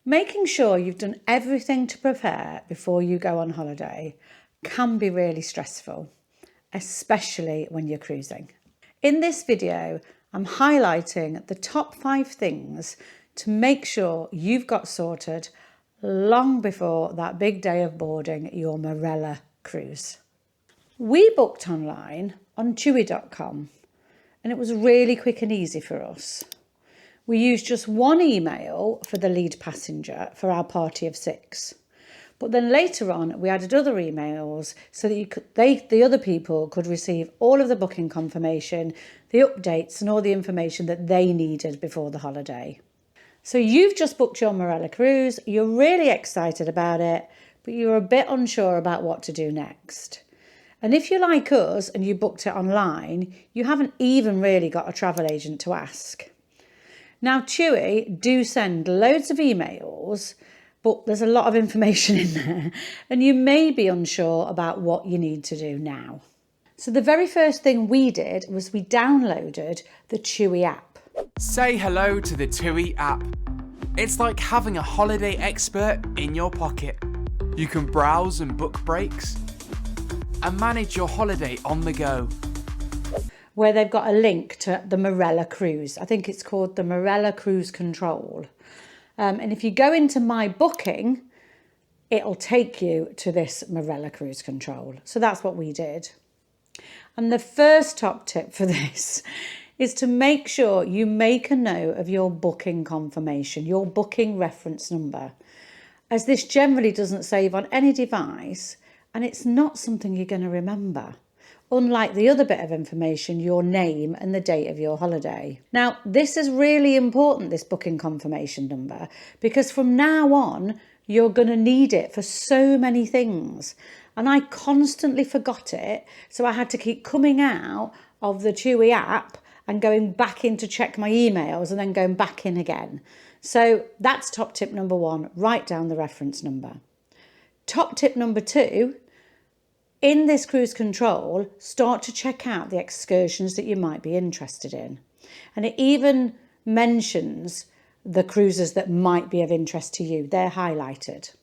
Making sure you've done everything to prepare before you go on holiday can be really stressful, especially when you're cruising. In this video, I'm highlighting the top 5 things to make sure you've got sorted long before that big day of boarding your Marella Cruise. We booked online on chewy.com and it was really quick and easy for us. We used just one email for the lead passenger for our party of 6. But then later on, we added other emails so that the other people could receive all of the booking confirmation, the updates and all the information that they needed before the holiday. So you've just booked your Marella Cruise, you're really excited about it, but you're a bit unsure about what to do next. And if you're like us and you booked it online, you haven't even really got a travel agent to ask. Now, TUI do send loads of emails, but there's a lot of information in there and you may be unsure about what you need to do now. So the very first thing we did was we downloaded the TUI app. Say hello to the TUI app. It's like having a holiday expert in your pocket. You can browse and book breaks and manage your holiday on the go. Where they've got a link to the Marella Cruise. I think it's called the Marella Cruise Control. And if you go into My Booking, it'll take you to this Marella Cruise Control. So that's what we did. And the first top tip for this is to make sure you make a note of your booking confirmation, your booking reference number, as this generally doesn't save on any device and it's not something you're going to remember. Unlike the other bit of information, your name and the date of your holiday. Now, this is really important, this booking confirmation number, because from now on, you're going to need it for so many things. And I constantly forgot it, so I had to keep coming out of the TUI app and going back in to check my emails and then going back in again. So that's top tip number 1, write down the reference number. Top tip number 2, in this cruise control, start to check out the excursions that you might be interested in. And it even mentions the cruises that might be of interest to you. They're highlighted.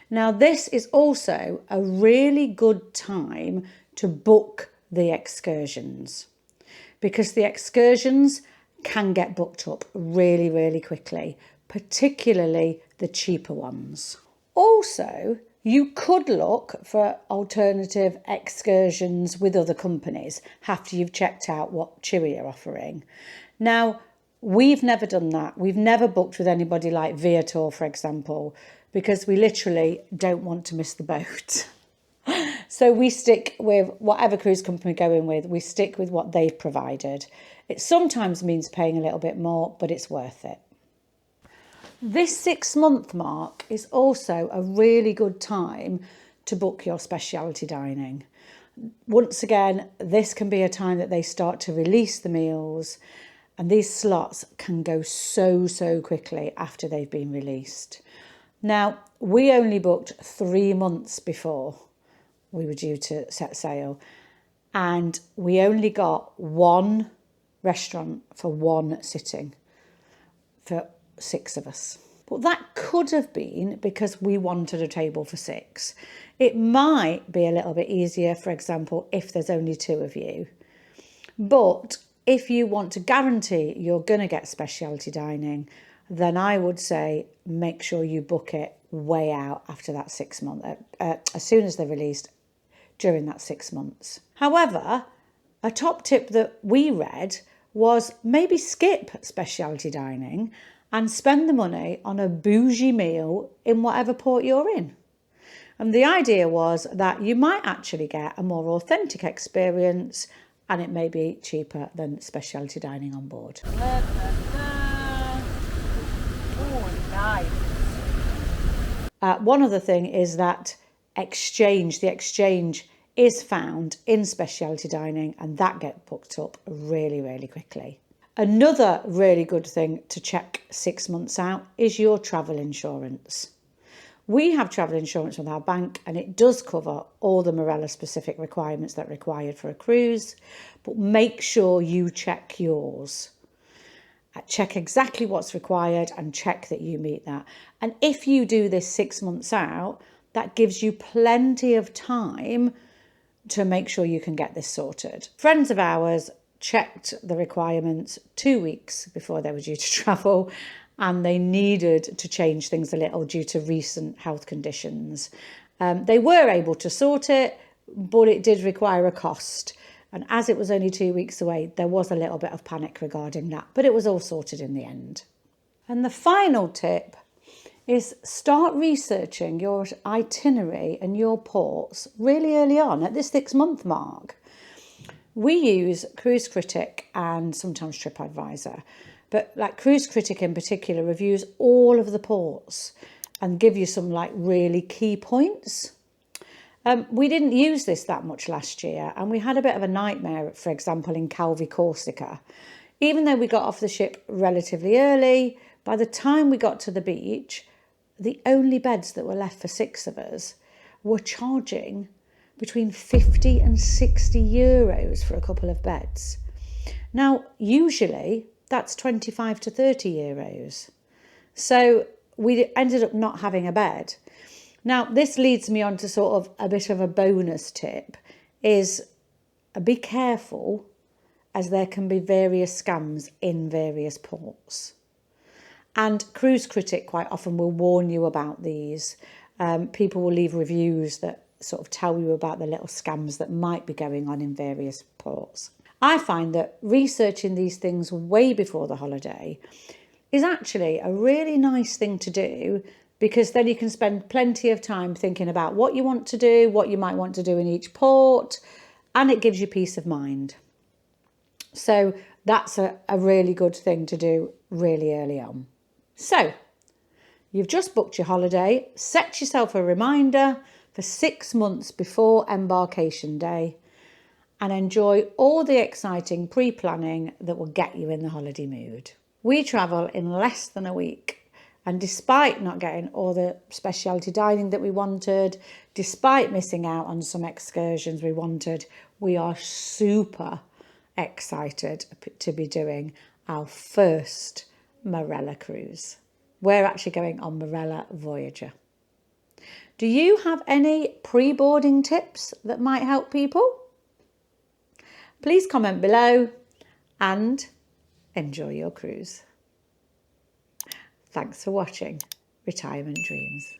Now, this is also a really good time to book the excursions because the excursions can get booked up really, really quickly, particularly the cheaper ones. Also, you could look for alternative excursions with other companies after you've checked out what TUI are offering. Now, we've never done that. We've never booked with anybody like Viator, for example, because we literally don't want to miss the boat. So we stick with whatever cruise company we go in with, we stick with what they've provided. It sometimes means paying a little bit more, but it's worth it. This 6-month mark is also a really good time to book your specialty dining. Once again, this can be a time that they start to release the meals and these slots can go so quickly after they've been released. Now, we only booked 3 months before we were due to set sail and we only got one restaurant for one sitting for 6 of us. But that could have been because we wanted a table for 6. It might be a little bit easier, for example, if there's only 2 of you. But if you want to guarantee you're going to get specialty dining, then I would say make sure you book it way out after that 6 months, as soon as they're released during that 6 months. However, a top tip that we read was maybe skip specialty dining and spend the money on a bougie meal in whatever port you're in. And the idea was that you might actually get a more authentic experience and it may be cheaper than specialty dining on board. Oh, nice. One other thing is that the exchange is found in specialty dining and that gets booked up really quickly. Another really good thing to check 6 months out is your travel insurance. We have travel insurance with our bank and it does cover all the Marella specific requirements that are required for a cruise, but make sure you check yours. check exactly what's required and check that you meet that. And if you do this 6 months out, that gives you plenty of time to make sure you can get this sorted. Friends of ours checked the requirements 2 weeks before they were due to travel, and they needed to change things a little due to recent health conditions. They were able to sort it, but it did require a cost. And as it was only 2 weeks away, there was a little bit of panic regarding that, but it was all sorted in the end. And the final tip is start researching your itinerary and your ports really early on at this 6 month mark. We use Cruise Critic and sometimes TripAdvisor, but like Cruise Critic in particular reviews all of the ports and give you some like really key points. We didn't use this that much last year, and we had a bit of a nightmare, for example, in Calvi, Corsica. Even though we got off the ship relatively early, by the time we got to the beach, the only beds that were left for 6 of us were charging between 50 and 60 euros for a couple of beds. Now, usually that's 25 to 30 euros. So we ended up not having a bed. Now, this leads me on to sort of a bit of a bonus tip, is be careful, as there can be various scams in various ports. And Cruise Critic quite often will warn you about these. People will leave reviews that sort of tell you about the little scams that might be going on in various ports. I find that researching these things way before the holiday is actually a really nice thing to do, because then you can spend plenty of time thinking about what you want to do, what you might want to do in each port, and it gives you peace of mind. So that's a really good thing to do really early on. So you've just booked your holiday. Set yourself a reminder for 6 months before embarkation day and enjoy all the exciting pre-planning that will get you in the holiday mood. We travel in less than a week, and despite not getting all the specialty dining that we wanted, despite missing out on some excursions we wanted, we are super excited to be doing our first Marella Cruise. We're actually going on Marella Voyager. Do you have any pre-boarding tips that might help people? Please comment below and enjoy your cruise. Thanks for watching Retirement Dreams.